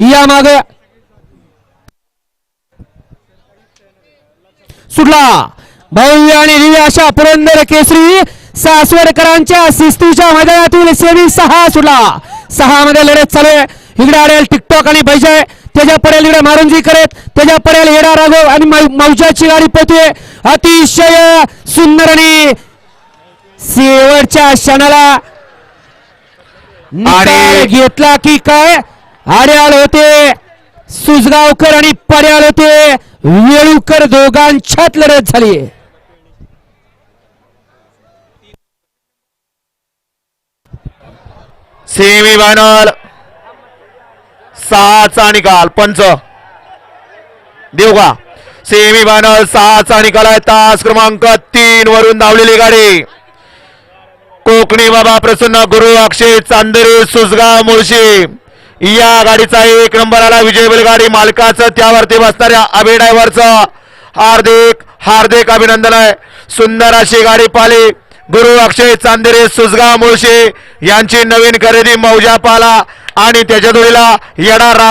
या माग सुटला भव्य आणि दिव्य अशा पुरंदर केसरी सासवडकरांच्या शिस्तीच्या मैदानातील सेमी 6 सुटला 6 मध्ये लढत चालू आहे. इकडे आडेल टिकटॉक आणि बैजय त्याच्या पडेल इकडे मारुंजी करत त्याच्या पडेल येडा राघव आणि मौजाची गाडी पोहते अतिशय सुंदर आणि शेवटच्या क्षणाला निकाल घेतला की काय आड्याल होते सुजगावकर आणि पड्याल होते वेळुकर दोघांच्यात लढत झाली. सेमी फायनल 6चा निकाल पंच देऊ का. सेमी फायनल 6चा निकाल आहे. तास क्रमांक 3 वरून धावलेली गाडी कोकणी बाबा प्रसन्न गुरु अक्षय चांदेरे सुसगाव मुळशी या गाडीचा 1 नंबर आला. विजय बैलगाडी मालकाचं त्यावरती बसणाऱ्या अभय ड्रायव्हरचं हार्दिक हार्दिक अभिनंदन आहे. सुंदर अशी गाडी पाली गुरु अक्षय चांदेरे सुसगाव मुळशी यांची नवीन खरेदी मौजा पाला आणि त्याच्या जोडीला येडा राघव